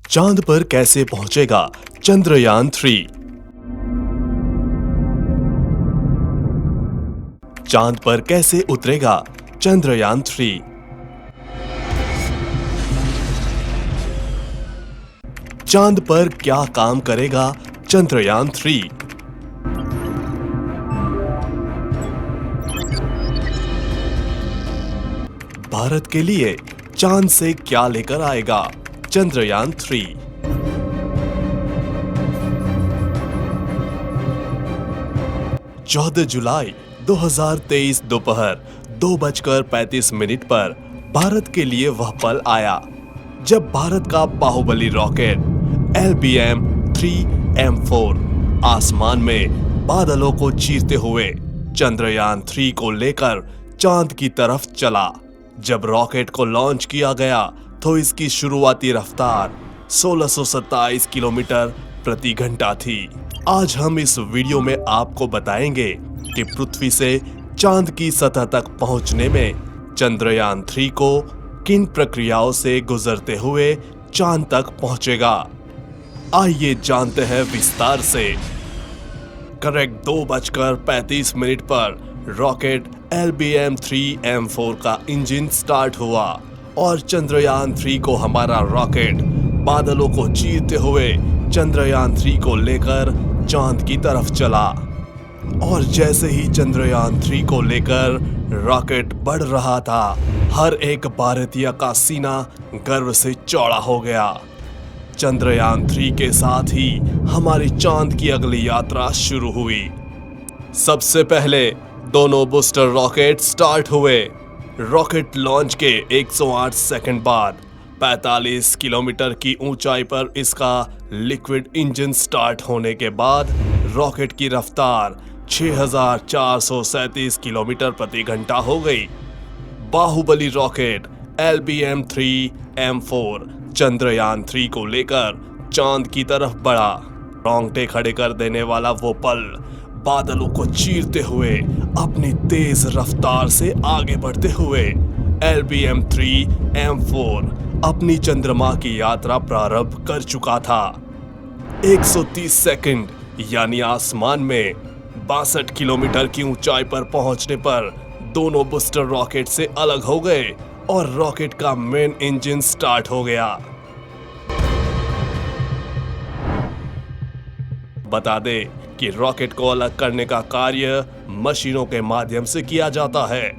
चांद पर कैसे पहुंचेगा चंद्रयान-3? चांद पर कैसे उतरेगा चंद्रयान-3? चांद पर क्या काम करेगा चंद्रयान-3? भारत के लिए चांद से क्या लेकर आएगा चंद्रयान-3? 14 जुलाई 2023 दोपहर 2:35 पर भारत के लिए वह पल आया जब भारत का बाहुबली रॉकेट LBM-3M4 आसमान में बादलों को चीरते हुए चंद्रयान-3 को लेकर चांद की तरफ चला। जब रॉकेट को लॉन्च किया गया तो इसकी शुरुआती रफ्तार 1627 किलोमीटर प्रति घंटा थी। आज हम इस वीडियो में आपको बताएंगे कि पृथ्वी से चांद की सतह तक पहुंचने में चंद्रयान-3 को किन प्रक्रियाओं से गुजरते हुए चांद तक पहुंचेगा। आइए जानते हैं विस्तार से। करेक्ट 2:35 पर रॉकेट LBM-3M4 का इंजन स्टार्ट हुआ और चंद्रयान-3 को हमारा रॉकेट बादलों को चीरते हुए चंद्रयान-3 को लेकर चांद की तरफ चला। और जैसे ही चंद्रयान-3 को लेकर रॉकेट बढ़ रहा था, हर एक भारतीय का सीना गर्व से चौड़ा हो गया। चंद्रयान-3 के साथ ही हमारी चांद की अगली यात्रा शुरू हुई। सबसे पहले दोनों बूस्टर रॉकेट स्टार्ट हुए। रॉकेट लॉन्च के 108 सेकंड बाद 45 किलोमीटर की ऊंचाई पर इसका लिक्विड इंजन स्टार्ट होने के बाद रॉकेट की रफ्तार 6437 किलोमीटर प्रति घंटा हो गई। बाहुबली रॉकेट LBM-3M4 चंद्रयान-3 को लेकर चांद की तरफ बढ़ा। रोंगटे खड़े कर देने वाला वो पल, बादलों को चीरते हुए अपनी तेज रफ्तार से आगे बढ़ते हुए LBM-3M4 अपनी चंद्रमा की यात्रा प्रारंभ कर चुका था। 130 सेकंड यानी आसमान में 62 किलोमीटर की ऊंचाई पर पहुंचने पर दोनों बूस्टर रॉकेट से अलग हो गए और रॉकेट का मेन इंजन स्टार्ट हो गया। बता दें कि रॉकेट को अलग करने का कार्य मशीनों के माध्यम से किया जाता है।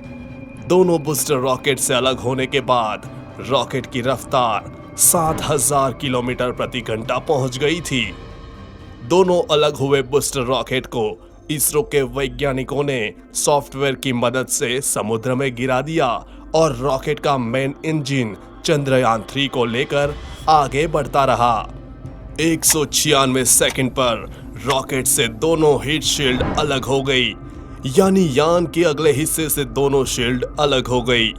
दोनों बूस्टर रॉकेट से अलग होने के बाद रॉकेट की रफ्तार 7000 किलोमीटर प्रति घंटा पहुंच गई थी। दोनों अलग हुए बूस्टर रॉकेट को इसरो के वैज्ञानिकों ने सॉफ्टवेयर की मदद से समुद्र में गिरा दिया और रॉकेट का मेन इंजन चंद्रयान-3 को लेकर आगे बढ़ता रहा। 196 सेकंड पर रॉकेट से दोनों हीट शील्ड अलग हो गई, यानी यान के अगले हिस्से से दोनों शील्ड अलग हो गई।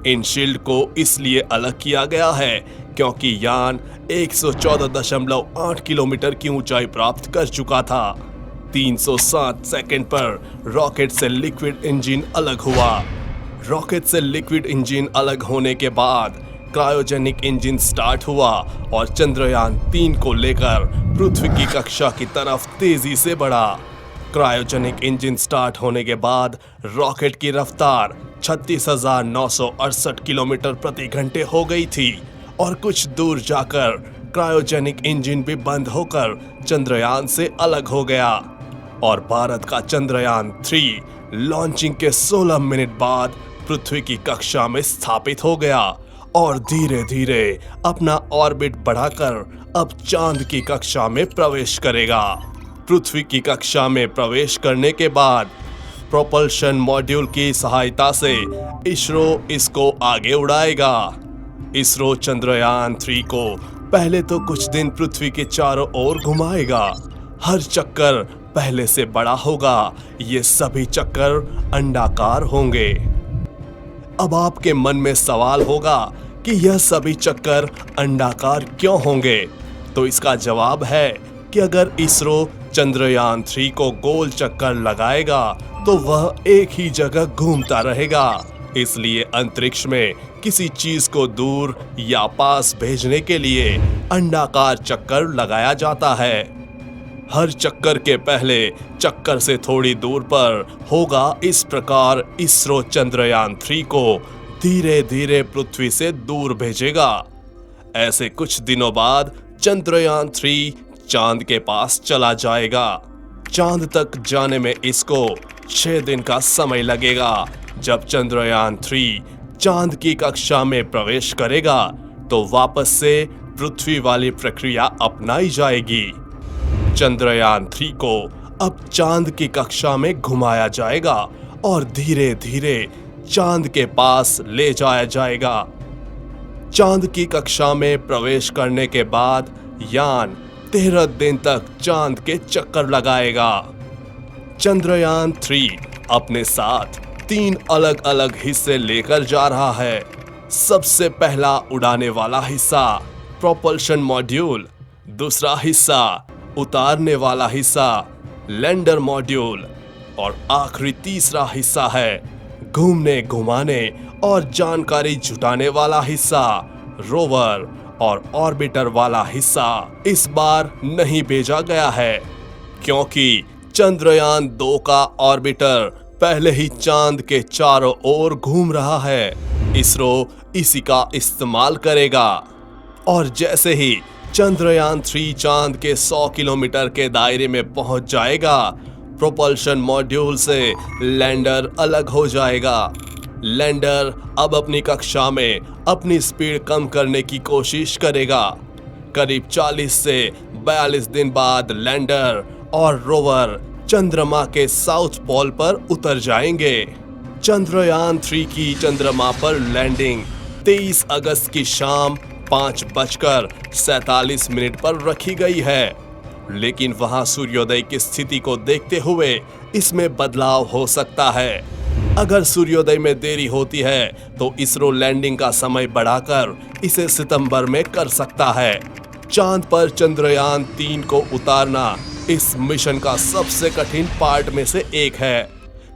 इन शील्ड को इसलिए अलग किया गया है क्योंकि यान 114.8 किलोमीटर की ऊंचाई प्राप्त कर चुका था। 307 सेकंड पर रॉकेट से लिक्विड इंजन अलग हुआ। रॉकेट से लिक्विड इंजन अलग होने के बाद क्रायोजेनिक इंजन स्टार्ट हुआ और चंद्रयान-3 को लेकर पृथ्वी की कक्षा की तरफ तेजी से बढ़ा। क्रायोजेनिक इंजन स्टार्ट होने के बाद रॉकेट की रफ्तार 36,968 किलोमीटर प्रति घंटे हो गई थी और कुछ दूर जाकर क्रायोजेनिक इंजन भी बंद होकर चंद्रयान से अलग हो गया और भारत का चंद्रयान-3 लॉन्चिंग के 16 मिनट बाद पृथ्वी की कक्षा में स्थापित हो गया और धीरे धीरे अपना ऑर्बिट बढ़ाकर अब चांद की कक्षा में प्रवेश करेगा। पृथ्वी की कक्षा में प्रवेश करने के बाद प्रोपल्शन मॉड्यूल की सहायता से इसरो इसको आगे उड़ाएगा। इसरो चंद्रयान-3 को पहले तो कुछ दिन पृथ्वी के चारों ओर घुमाएगा। हर चक्कर पहले से बड़ा होगा। ये सभी चक्कर अंडाकार होंगे। अब आपके मन में सवाल होगा कि यह सभी चक्कर अंडाकार क्यों होंगे? तो इसका जवाब है कि अगर इसरो चंद्रयान-3 को गोल चक्कर लगाएगा तो वह एक ही जगह घूमता रहेगा इसलिए अंतरिक्ष में किसी चीज को दूर या पास भेजने के लिए अंडाकार चक्कर लगाया जाता है। हर चक्कर के पहले चक्कर से थोड़ी दूर पर होगा। इस प्रकार इसरो चंद्रयान 3 को धीरे धीरे पृथ्वी से दूर भेजेगा। ऐसे कुछ दिनों बाद चंद्रयान 3 चांद के पास चला जाएगा। चांद तक जाने में इसको 6 दिन का समय लगेगा। जब चंद्रयान 3 चांद की कक्षा में प्रवेश करेगा तो वापस से पृथ्वी वाली प्रक्रिया अपनाई जाएगी। चंद्रयान 3 को अब चांद की कक्षा में घुमाया जाएगा और धीरे धीरे चांद के पास ले जाया जाएगा। चांद की कक्षा में प्रवेश करने के बाद यान 13 दिन तक चांद के चक्कर लगाएगा। चंद्रयान 3 अपने साथ 3 अलग अलग हिस्से लेकर जा रहा है। सबसे पहला उड़ाने वाला हिस्सा प्रोपल्शन मॉड्यूल, दूसरा हिस्सा उतारने वाला हिस्सा लैंडर मॉड्यूल और आखिरी तीसरा हिस्सा है घूमने घुमाने और जानकारी जुटाने वाला हिस्सा रोवर और ऑर्बिटर वाला हिस्सा इस बार नहीं भेजा गया है, क्योंकि चंद्रयान 2 का ऑर्बिटर पहले ही चांद के चारों ओर घूम रहा है। इसरो इसी का इस्तेमाल करेगा और जैसे ही चंद्रयान 3 चांद के 100 किलोमीटर के दायरे में पहुंच जाएगा, प्रोपल्शन मॉड्यूल से लैंडर अलग हो जाएगा। लैंडर अब अपनी कक्षा में अपनी स्पीड कम करने की कोशिश करेगा। करीब 40 से 42 दिन बाद लैंडर और रोवर चंद्रमा के साउथ पोल पर उतर जाएंगे। चंद्रयान 3 की चंद्रमा पर लैंडिंग 23 अगस्त की शाम 5:47 पर रखी गई है, लेकिन वहां सूर्योदय की स्थिति को देखते हुए इसमें बदलाव हो सकता है। अगर सूर्योदय में देरी होती है तो इसरो लैंडिंग का समय बढ़ाकर इसे सितंबर में कर सकता है। चांद पर चंद्रयान 3 को उतारना इस मिशन का सबसे कठिन पार्ट में से एक है।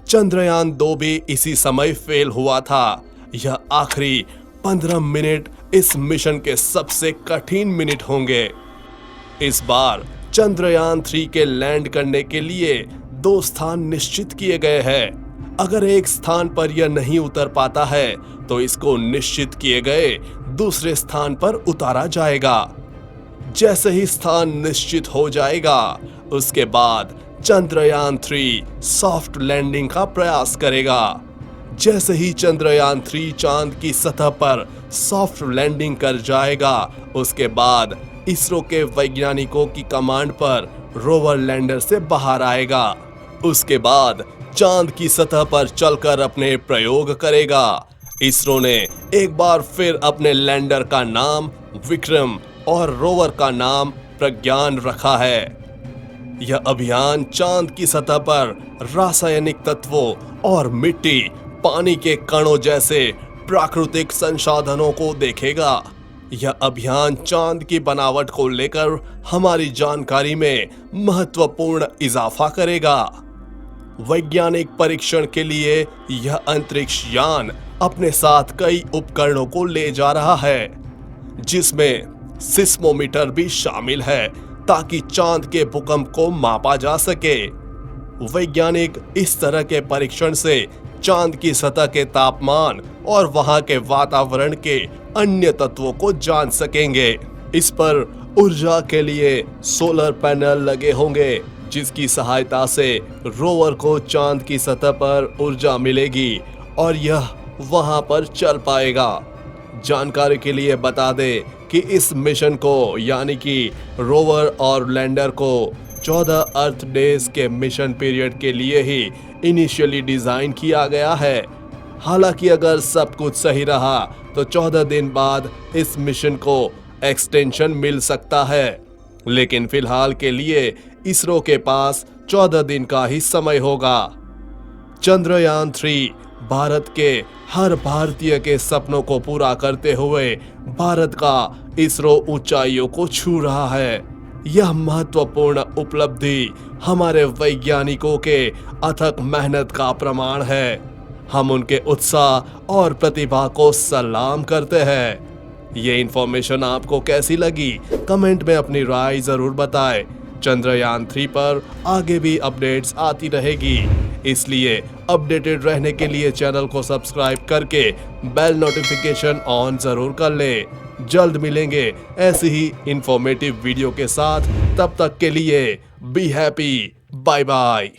चंद्रयान 2 भी इसी समय फेल हुआ था। यह आखिरी 15 मिनट इस मिशन के सबसे कठिन मिनट होंगे। इस बार चंद्रयान 3 के लैंड करने के लिए 2 स्थान निश्चित किए गए हैं। अगर एक स्थान पर यह नहीं उतर पाता है तो इसको निश्चित किए गए दूसरे स्थान पर उतारा जाएगा। जैसे ही स्थान निश्चित हो जाएगा, उसके बाद चंद्रयान 3 सॉफ्ट लैंडिंग का प्रयास करेगा। जैसे ही चंद्रयान 3 चांद की सतह पर सॉफ्ट लैंडिंग कर जाएगा, उसके बाद इसरो के वैज्ञानिकों की कमांड पर रोवर लैंडर से बाहर आएगा। उसके बाद चांद की सतह पर चलकर अपने प्रयोग करेगा। इसरो ने एक बार फिर अपने लैंडर का नाम विक्रम और रोवर का नाम प्रज्ञान रखा है। यह अभियान चांद की सतह पर रासायनिक तत्वों और मिट्टी, पानी के कणों जैसे प्राकृतिक संसाधनों को देखेगा। यह अभियान चांद की बनावट को लेकर हमारी जानकारी में महत्वपूर्ण इजाफा करेगा। वैज्ञानिक परीक्षण के लिए यह अंतरिक्ष यान अपने साथ कई उपकरणों को ले जा रहा है, जिसमें सिस्मोमीटर भी शामिल है ताकि चांद के भूकंप को मापा जा सके। वैज्ञानिक इस तरह के परीक्षण से चांद की सतह के तापमान और वहां के वातावरण के अन्य तत्वों को जान सकेंगे। इस पर ऊर्जा के लिए सोलर पैनल लगे होंगे, जिसकी सहायता से रोवर को चांद की सतह पर ऊर्जा मिलेगी और यह वहां पर चल पाएगा। जानकारी के लिए बता दें कि इस मिशन को, यानी कि रोवर और लैंडर को 14 अर्थ डेज के मिशन पीरियड के लिए ही इनिशियली डिजाइन किया गया है। हालांकि अगर सब कुछ सही रहा तो 14 दिन बाद इस मिशन को एक्सटेंशन मिल सकता है, लेकिन फिलहाल के लिए इसरो के पास 14 दिन का ही समय होगा। चंद्रयान 3 भारत के हर भारतीय के सपनों को पूरा करते हुए भारत का इसरो ऊंचाइयों को छू रहा है। यह महत्वपूर्ण उपलब्धि हमारे वैज्ञानिकों के अथक मेहनत का प्रमाण है। हम उनके उत्साह और प्रतिभा को सलाम करते हैं। ये इन्फॉर्मेशन आपको कैसी लगी? कमेंट में अपनी राय जरूर बताएं। चंद्रयान 3 पर आगे भी अपडेट्स आती रहेगी, इसलिए अपडेटेड रहने के लिए चैनल को सब्सक्राइब करके बेल नोटिफिकेशन ऑन जरूर कर लें। जल्द मिलेंगे ऐसी ही इंफॉर्मेटिव वीडियो के साथ। तब तक के लिए बी हैप्पी। Bye bye.